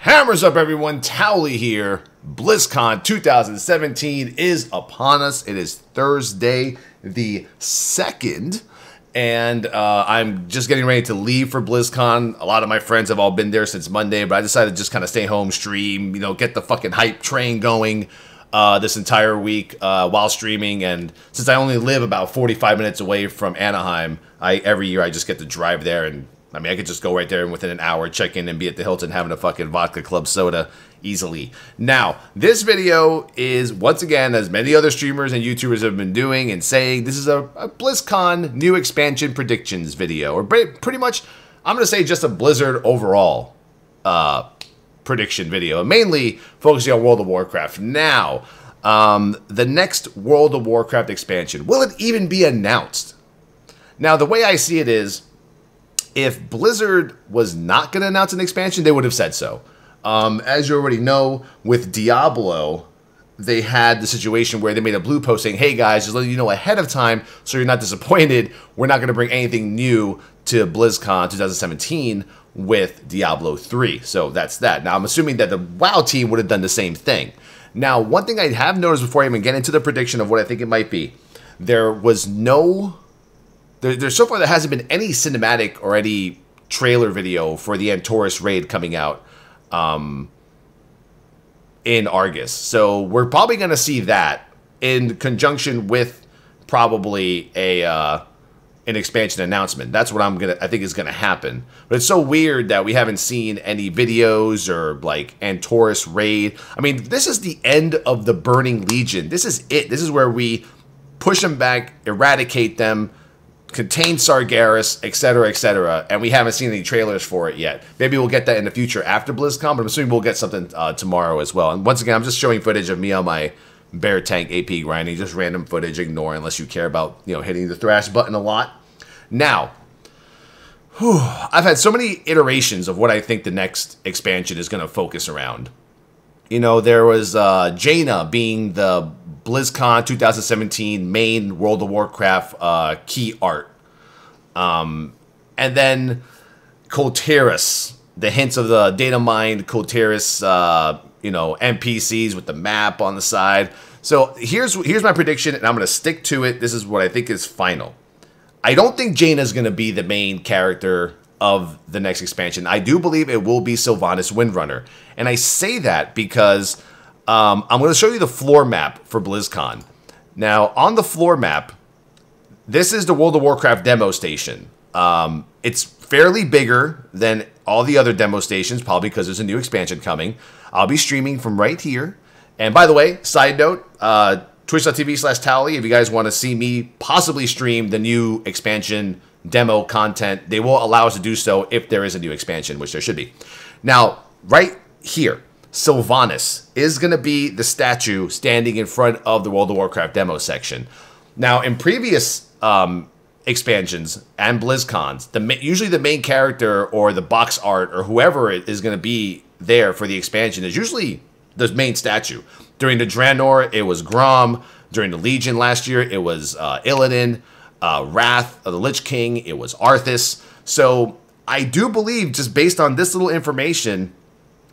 Hammers up, everyone. Towley here. Blizzcon 2017 is upon us. It is Thursday the 2nd, and I'm just getting ready to leave for Blizzcon. A lot of my friends have all been there since Monday, but I decided to just kind of stay home, stream, get the fucking hype train going this entire week while streaming. And since I only live about 45 minutes away from Anaheim, every year I just get to drive there, and I mean, I could just go right there and within an hour check in and be at the Hilton having a fucking vodka club soda easily. Now, this video is, once again, as many other streamers and YouTubers have been doing and saying, this is a BlizzCon new expansion predictions video. Or pretty much, I'm going to say just a Blizzard overall prediction video. Mainly focusing on World of Warcraft. Now, the next World of Warcraft expansion, will it even be announced? Now, the way I see it is, if Blizzard was not going to announce an expansion, they would have said so. As you already know, with Diablo, they had the situation where they made a blue post saying, hey guys, just letting you know ahead of time so you're not disappointed, we're not going to bring anything new to BlizzCon 2017 with Diablo 3. So that's that. Now, I'm assuming that the WoW team would have done the same thing. Now, one thing I have noticed before I even get into the prediction of what I think it might be, there was no... There's so far there hasn't been any cinematic or any trailer video for the Antorus raid coming out in Argus. So we're probably going to see that in conjunction with probably an expansion announcement. That's what I think is going to happen. But it's so weird that we haven't seen any videos or like Antorus raid. I mean, this is the end of the Burning Legion. This is it. This is where we push them back, eradicate them, contain Sargeras, etc., and we haven't seen any trailers for it yet. Maybe we'll get that in the future after BlizzCon, but I'm assuming we'll get something tomorrow as well. And once again, I'm just showing footage of me on my bear tank AP grinding, just random footage, ignore unless you care about, hitting the thrash button a lot. Now, I've had so many iterations of what I think the next expansion is going to focus around. There was Jaina being the BlizzCon 2017 main World of Warcraft key art. And then Kultiris, the hints of the data mined Kultiris, NPCs with the map on the side. So here's my prediction, and I'm going to stick to it. This is what I think is final. I don't think Jaina is going to be the main character of the next expansion. I do believe it will be Sylvanas Windrunner. And I say that because I'm going to show you the floor map for BlizzCon. Now, on the floor map, this is the World of Warcraft demo station. It's fairly bigger than all the other demo stations, probably because there's a new expansion coming. I'll be streaming from right here. And by the way, side note, twitch.tv/Towley, if you guys want to see me possibly stream the new expansion demo content, they will allow us to do so if there is a new expansion, which there should be. Now, right here, Sylvanas is going to be the statue standing in front of the World of Warcraft demo section. Now, in previous expansions and BlizzCons, usually the main character or the box art or whoever it is going to be there for the expansion is usually the main statue. During the Draenor, it was Grom. During the Legion last year, it was Illidan. Wrath of the Lich King, it was Arthas. So I do believe, just based on this little information,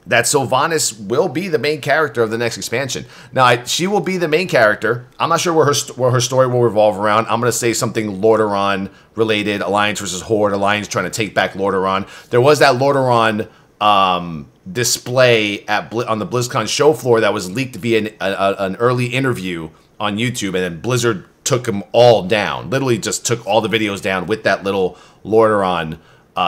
that Sylvanas will be the main character of the next expansion. Now, she will be the main character. I'm not sure where her story will revolve around. I'm going to say something Lordaeron related, Alliance versus Horde, Alliance trying to take back Lordaeron. There was that Lordaeron display on the BlizzCon show floor that was leaked via an early interview on YouTube, and then Blizzard took them all down. Literally just took all the videos down with that little Lordaeron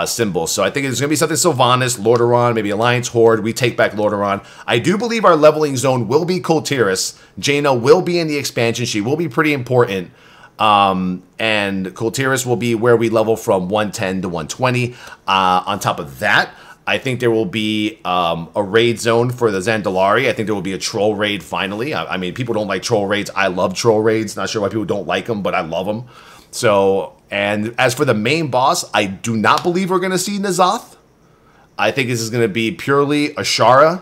symbol. So I think it's going to be something Sylvanas, Lordaeron, maybe Alliance Horde. We take back Lordaeron. I do believe our leveling zone will be Kultiris. Jaina will be in the expansion. She will be pretty important. And Kultiris will be where we level from 110 to 120. On top of that, I think there will be a raid zone for the Zandalari. I think there will be a troll raid finally. I mean, people don't like troll raids. I love troll raids. Not sure why people don't like them, but I love them. So, and as for the main boss, I do not believe we're going to see N'Zoth. I think this is going to be purely Ashara.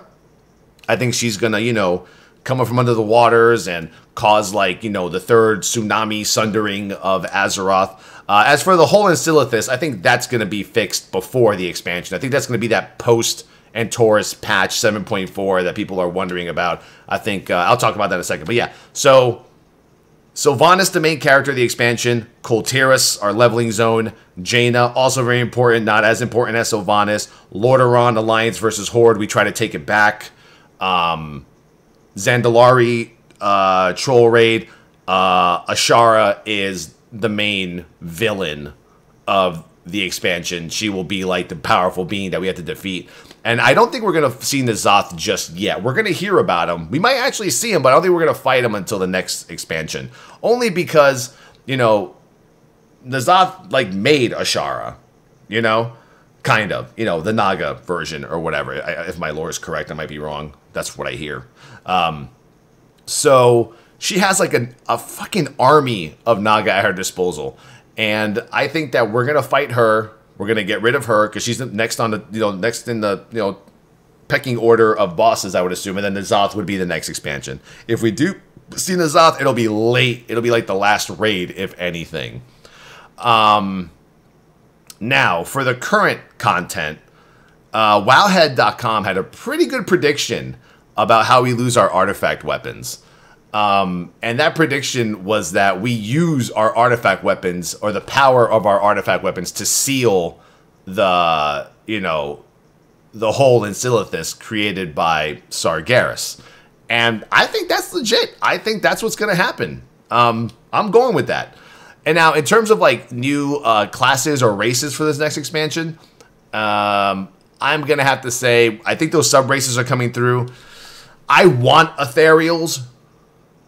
I think she's going to, come up from under the waters and cause, the third tsunami sundering of Azeroth. As for the hole in Silithus, I think that's going to be fixed before the expansion. I think that's going to be that post and Taurus patch 7.4 that people are wondering about. I think I'll talk about that in a second. But yeah, so Sylvanas, the main character of the expansion. Colteris, our leveling zone. Jaina, also very important, not as important as Sylvanas. Lordaeron, Alliance versus Horde. We try to take it back. Zandalari, Troll Raid. Ashara is the main villain of the expansion. She will be like the powerful being that we have to defeat. And I don't think we're going to see N'Zoth just yet. We're going to hear about him. We might actually see him, but I don't think we're going to fight him until the next expansion. Only because, you know, N'Zoth, like, made Ashara. You know? Kind of. You know, the Naga version or whatever. If my lore is correct, I might be wrong. That's what I hear. So she has, like, a fucking army of Naga at her disposal. And I think that we're going to fight her. We're going to get rid of her because she's next on the, next in the, pecking order of bosses, I would assume. And then N'Zoth would be the next expansion. If we do see N'Zoth, it'll be late. It'll be like the last raid, if anything. Now, for the current content, Wowhead.com had a pretty good prediction about how we lose our artifact weapons. And that prediction was that we use our artifact weapons, or the power of our artifact weapons, to seal the, the hole in Silithus created by Sargeras. And I think that's legit. I think that's what's going to happen. I'm going with that. And now, in terms of, like, new classes or races for this next expansion, I'm going to have to say, I think those sub-races are coming through. I want Ethereals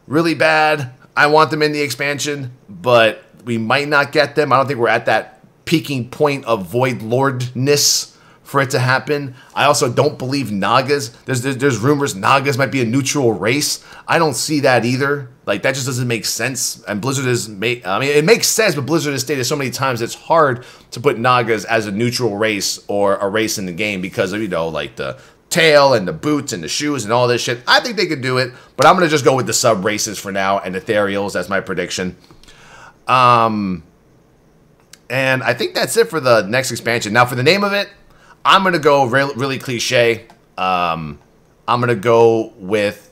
really bad. I want them in the expansion, but we might not get them. I don't think we're at that peaking point of Void Lordness for it to happen. I also don't believe Nagas. There's rumors Nagas might be a neutral race. I don't see that either. Like, that just doesn't make sense. And Blizzard has made, I mean, it makes sense, but Blizzard has stated so many times it's hard to put Nagas as a neutral race or a race in the game because of, like the tail and the boots and the shoes and all this shit. I think they could do it, but I'm going to just go with the sub races for now and Ethereals. That's my prediction. And I think that's it for the next expansion. Now, for the name of it, I'm going to go really cliche. I'm going to go with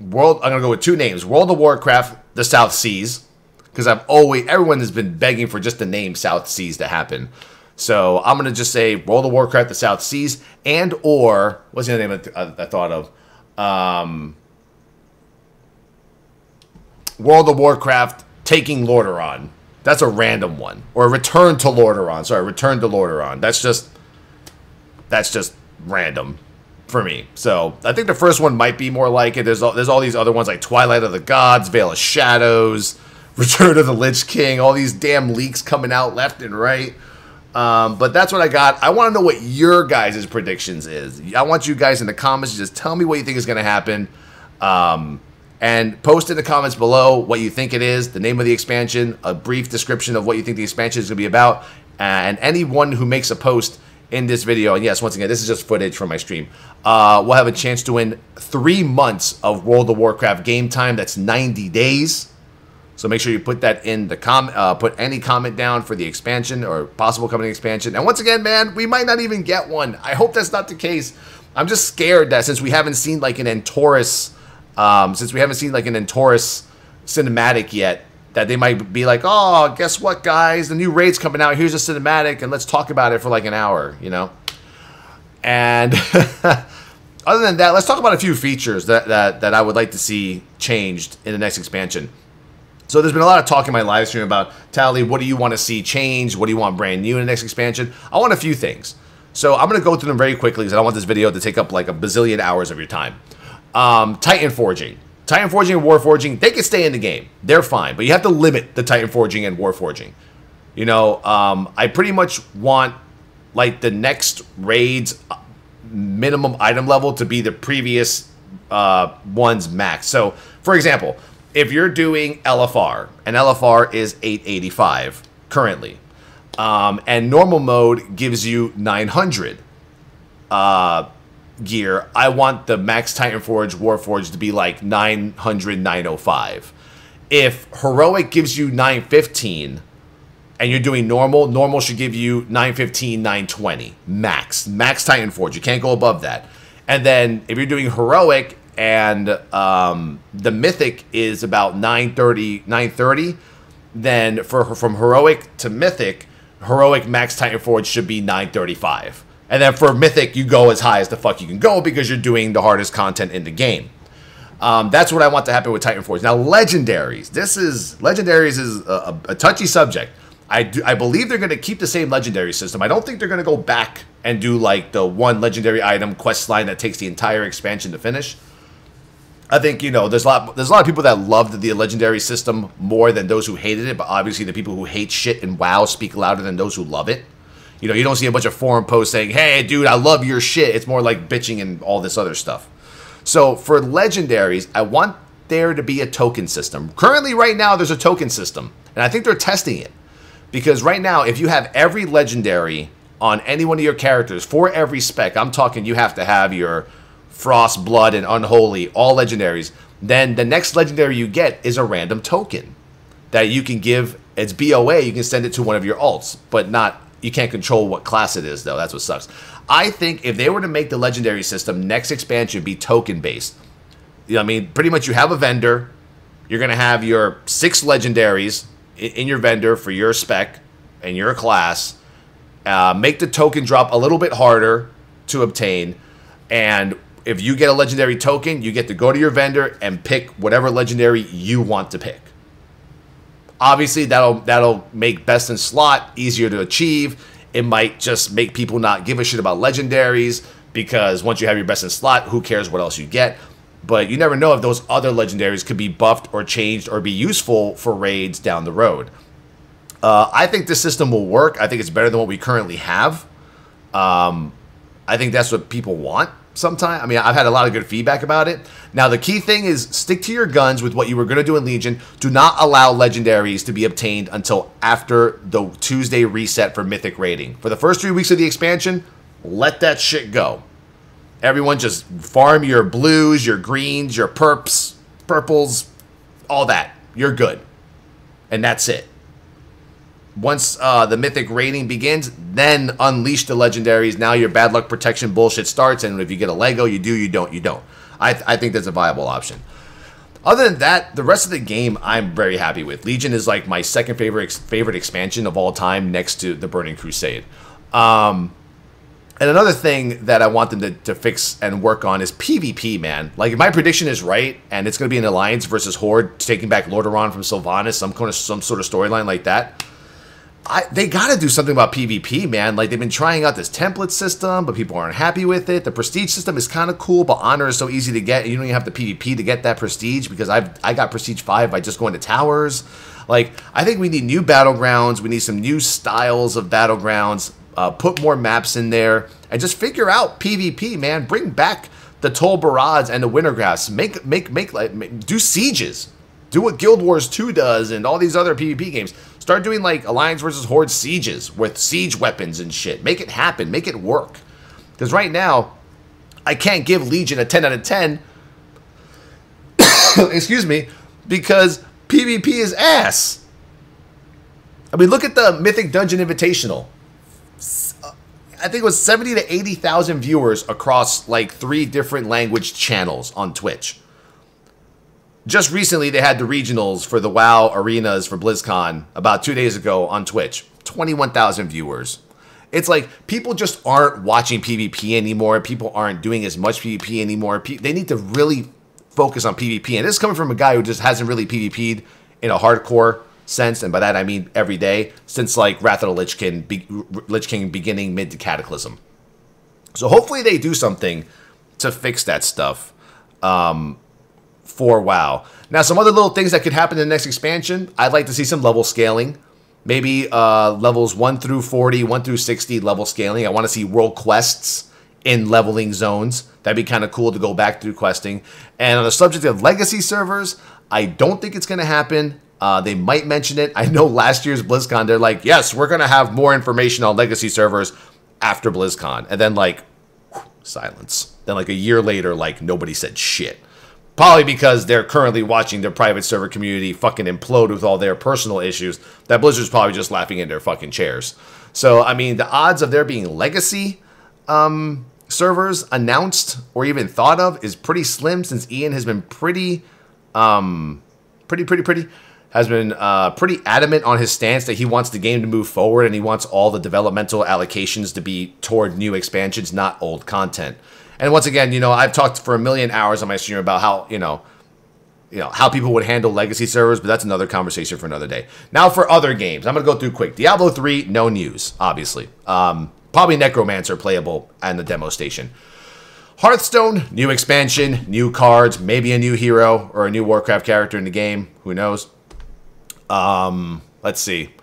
I'm going to go with two names. World of Warcraft, the South Seas, because everyone has been begging for just the name South Seas to happen. So I'm going to just say World of Warcraft, the South Seas, and or, what's the other name I thought of? World of Warcraft, Taking Lordaeron. That's a random one. Or Return to Lordaeron. Sorry, Return to Lordaeron. That's just random for me. So I think the first one might be more like it. There's all these other ones like Twilight of the Gods, Veil of Shadows, Return of the Lich King, all these damn leaks coming out left and right. But that's what I got. I want to know what your guys' predictions is. I want you guys in the comments to just tell me what you think is going to happen. And post in the comments below what you think it is, the name of the expansion, a brief description of what you think the expansion is going to be about, and anyone who makes a post in this video, and yes, once again, this is just footage from my stream, will have a chance to win 3 months of World of Warcraft game time. That's 90 days. So make sure you put that in the put any comment down for the expansion or possible coming expansion. And once again, man, we might not even get one. I hope that's not the case. I'm just scared that since we haven't seen like an Entorus, cinematic yet, that they might be like, oh, guess what, guys? The new raid's coming out. Here's a cinematic, and let's talk about it for like an hour, And other than that, let's talk about a few features that I would like to see changed in the next expansion. So there's been a lot of talk in my live stream about, Tally, what do you want to see change? What do you want brand new in the next expansion? I want a few things. So I'm going to go through them very quickly because I don't want this video to take up like a bazillion hours of your time. Titan Forging. Titan Forging and War Forging, they can stay in the game. They're fine, but you have to limit the Titan Forging and War Forging. I pretty much want like the next raid's minimum item level to be the previous one's max. So, for example, if you're doing LFR, and LFR is 885 currently, and normal mode gives you 900 gear, I want the max Titan Forge, Warforge to be like 900, 905. If Heroic gives you 915, and you're doing normal, normal should give you 915, 920 max Titan Forge. You can't go above that. And then if you're doing heroic and the mythic is about 930, then from heroic to mythic, heroic max Titan Forge should be 935. And then for mythic, you go as high as the fuck you can go because you're doing the hardest content in the game. That's what I want to happen with Titan Forge. Now, legendaries. Legendaries is a touchy subject. I believe they're going to keep the same legendary system. I don't think they're going to go back and do like the one legendary item quest line that takes the entire expansion to finish. I think, you know, there's a lot of people that loved the legendary system more than those who hated it, but obviously the people who hate shit in WoW speak louder than those who love it. You know, you don't see a bunch of forum posts saying, hey, dude, I love your shit. It's more like bitching and all this other stuff. So for legendaries, I want there to be a token system. Currently, right now, there's a token system, and I think they're testing it. Because right now, if you have every legendary on any one of your characters for every spec, I'm talking you have to have your Frost, Blood, and Unholy, all legendaries, then the next legendary you get is a random token that you can give. It's BOA, you can send it to one of your alts, but not, you can't control what class it is, though. That's what sucks. I think if they were to make the legendary system, next expansion be token-based. You know what I mean? Pretty much you have a vendor, you're going to have your 6 legendaries in your vendor for your spec and your class. Make the token drop a little bit harder to obtain, and if you get a legendary token, you get to go to your vendor and pick whatever legendary you want to pick. Obviously, that'll make best in slot easier to achieve. It might just make people not give a shit about legendaries because once you have your best in slot, who cares what else you get? But you never know if those other legendaries could be buffed or changed or be useful for raids down the road. I think this system will work. I think it's better than what we currently have. I think that's what people want sometimes. I mean, I've had a lot of good feedback about it. Now, the key thing is stick to your guns with what you were going to do in Legion. Do not allow legendaries to be obtained until after the Tuesday reset for Mythic rating. For the first 3 weeks of the expansion, let that shit go. Everyone just farm your blues, your greens, your perps, purples, all that. You're good. And that's it. Once the Mythic rating begins, then unleash the legendaries. Now your bad luck protection bullshit starts, and if you get a Lego, you do, you don't, you don't. I think that's a viable option. Other than that, the rest of the game I'm very happy with. Legion is like my second favorite expansion of all time next to the Burning Crusade. And another thing that I want them to fix and work on is PvP, man. Like, if my prediction is right, and it's going to be an Alliance versus Horde, taking back Lordaeron from Sylvanas, some sort of storyline like that, they got to do something about PvP, man. Like, they've been trying out this template system, but people aren't happy with it. The prestige system is kind of cool, but honor is so easy to get. You don't even have the PvP to get that prestige, because I got prestige 5 by just going to towers. Like, I think we need new battlegrounds. We need some new styles of battlegrounds. Put more maps in there, and just figure out PvP, man. Bring back the Toll Barrage and the Wintergrass. Do sieges. Do what Guild Wars 2 does and all these other PvP games. Start doing like Alliance versus Horde sieges with siege weapons and shit. Make it happen. Make it work. Because right now, I can't give Legion a 10 out of 10. Excuse me. Because PvP is ass. I mean, look at the Mythic Dungeon Invitational. I think it was 70 to 80,000 viewers across like 3 different language channels on Twitch. Just recently, they had the regionals for the WoW arenas for BlizzCon about 2 days ago on Twitch. 21,000 viewers. It's like people just aren't watching PvP anymore. People aren't doing as much PvP anymore. They need to really focus on PvP. And this is coming from a guy who just hasn't really PvP'd in a hardcore sense, and by that I mean every day, since like Wrath of the Lich King beginning mid to Cataclysm. So hopefully they do something to fix that stuff for WoW. Now, some other little things that could happen in the next expansion, I'd like to see some level scaling. Maybe levels 1 through 40, 1 through 60 level scaling. I want to see world quests in leveling zones. That'd be kind of cool to go back through questing. And on the subject of legacy servers, I don't think it's going to happen. They might mention it. I know last year's BlizzCon, they're like, yes, we're going to have more information on legacy servers after BlizzCon. And then, like, silence. Then, like, a year later, like, nobody said shit. Probably because they're currently watching their private server community fucking implode with all their personal issues, that Blizzard's probably just laughing in their fucking chairs. So, I mean, the odds of there being legacy servers announced or even thought of is pretty slim, since Ian has been pretty adamant on his stance that he wants the game to move forward, and he wants all the developmental allocations to be toward new expansions, not old content. And once again, I've talked for a million hours on my stream about how, how people would handle legacy servers, but that's another conversation for another day. Now for other games, I'm going to go through quick. Diablo 3, no news, obviously. Probably Necromancer playable and the demo station. Hearthstone, new expansion, new cards, maybe a new hero or a new Warcraft character in the game. Who knows? Let's see.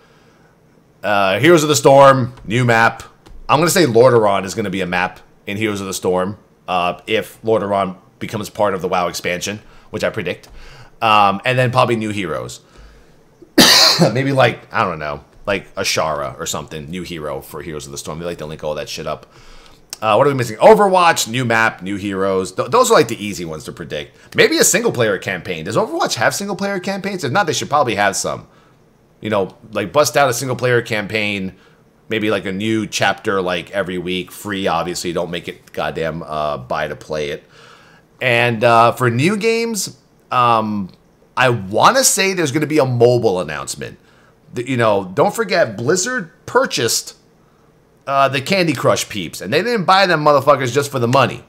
Heroes of the Storm, new map. I'm going to say Lordaeron is going to be a map in Heroes of the Storm. If Lordaeron becomes part of the WoW expansion, which I predict. And then probably new heroes. Maybe like, I don't know, like Ashara or something. New hero for Heroes of the Storm. They like to link all that shit up. What are we missing? Overwatch, new map, new heroes. Those are like the easy ones to predict. Maybe a single-player campaign. Does Overwatch have single-player campaigns? If not, they should probably have some. Like bust out a single-player campaign. Maybe like a new chapter like every week. Free, obviously. Don't make it goddamn buy to play it. And for new games, I want to say there's going to be a mobile announcement. Don't forget, Blizzard purchased the Candy Crush peeps. And they didn't buy them motherfuckers just for the money.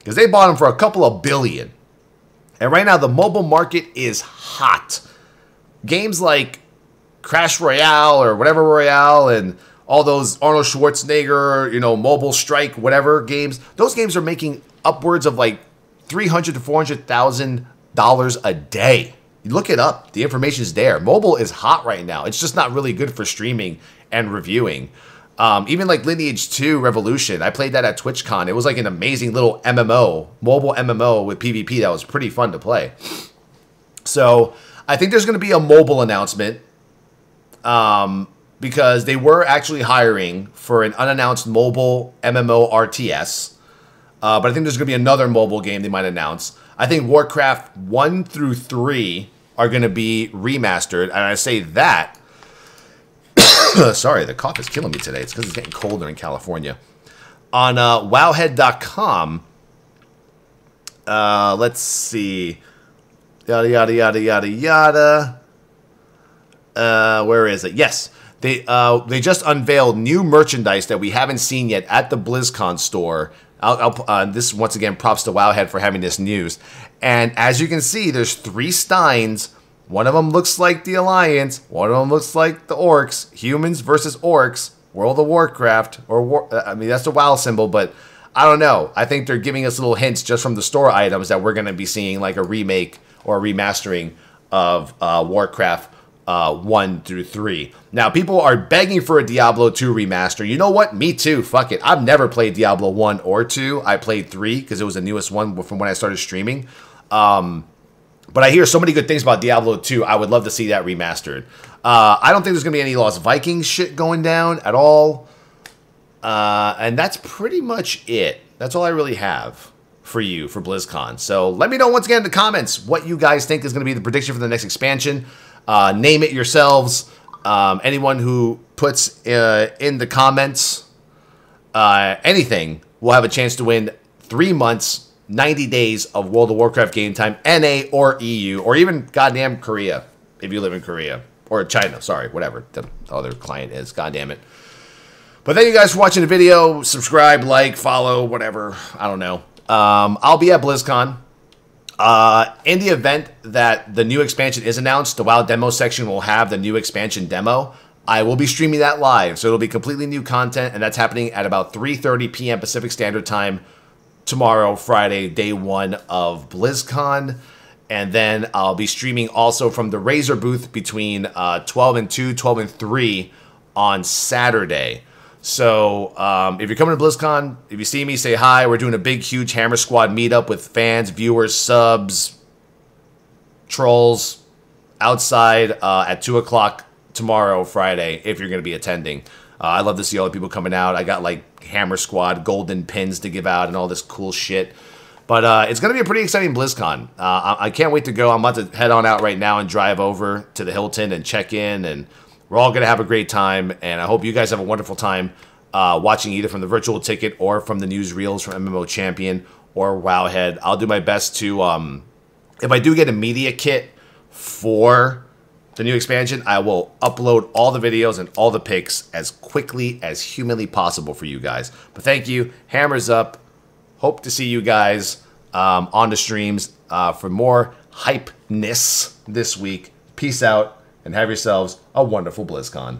Because they bought them for a couple of billion. And right now, the mobile market is hot. Games like Crash Royale or whatever Royale and all those Arnold Schwarzenegger, Mobile Strike, whatever games. Those games are making upwards of like $300,000 to $400,000 a day. You look it up. The information's there. Mobile is hot right now. It's just not really good for streaming and reviewing. Even like Lineage 2 Revolution. I played that at TwitchCon. It was like an amazing little MMO, mobile MMO with PvP that was pretty fun to play. So I think there's going to be a mobile announcement. Because they were actually hiring for an unannounced mobile MMO RTS. But I think there's going to be another mobile game they might announce. I think Warcraft 1 through 3 are going to be remastered. And I say that. Sorry, the cough is killing me today. It's because it's getting colder in California. On wowhead.com, let's see. Yada, yada, yada, yada, yada. Where is it? Yes. They just unveiled new merchandise that we haven't seen yet at the BlizzCon store. This, once again, props to Wowhead for having this news. And as you can see, there's 3 Steins. One of them looks like the Alliance. One of them looks like the Orcs. Humans versus Orcs. World of Warcraft. I mean, that's the WoW symbol, but I don't know. I think they're giving us little hints just from the store items that we're going to be seeing like a remake or a remastering of Warcraft 1 through 3. Now, people are begging for a Diablo 2 remaster. You know what? Me too. Fuck it. I've never played Diablo 1 or 2. I played 3 because it was the newest one from when I started streaming. But I hear so many good things about Diablo 2. I would love to see that remastered. I don't think there's going to be any Lost Vikings shit going down at all. And that's pretty much it. That's all I really have for you for BlizzCon. So let me know once again in the comments what you guys think is going to be the prediction for the next expansion. Name it yourselves. Anyone who puts in the comments anything will have a chance to win 3 months, 90 days of World of Warcraft game time, NA or EU, or even goddamn Korea, if you live in Korea. Or China, sorry, whatever the other client is. God damn it. But thank you guys for watching the video. Subscribe, like, follow, whatever. I don't know. I'll be at BlizzCon. In the event that the new expansion is announced, the WoW demo section will have the new expansion demo. I will be streaming that live, so it'll be completely new content, and that's happening at about 3:30 p.m. Pacific Standard Time tomorrow, Friday, day 1 of BlizzCon. And then I'll be streaming also from the Razer booth between 12 and 2, 12 and 3 on Saturday. So if you're coming to BlizzCon, if you see me, say hi. We're doing a big, huge Hammer Squad meetup with fans, viewers, subs, trolls outside at 2 o'clock tomorrow, Friday, if you're going to be attending. I love to see all the people coming out. I got like Hammer Squad golden pins to give out and all this cool shit. But it's going to be a pretty exciting BlizzCon. I can't wait to go. I'm about to head on out right now and drive over to the Hilton and check in. And we're all going to have a great time. And I hope you guys have a wonderful time watching either from the virtual ticket or from the newsreels from MMO Champion or Wowhead. I'll do my best to, if I do get a media kit for the new expansion, I will upload all the videos and all the pics as quickly as humanly possible for you guys. But thank you. Hammers up. Hope to see you guys on the streams for more hypeness this week. Peace out and have yourselves a wonderful BlizzCon.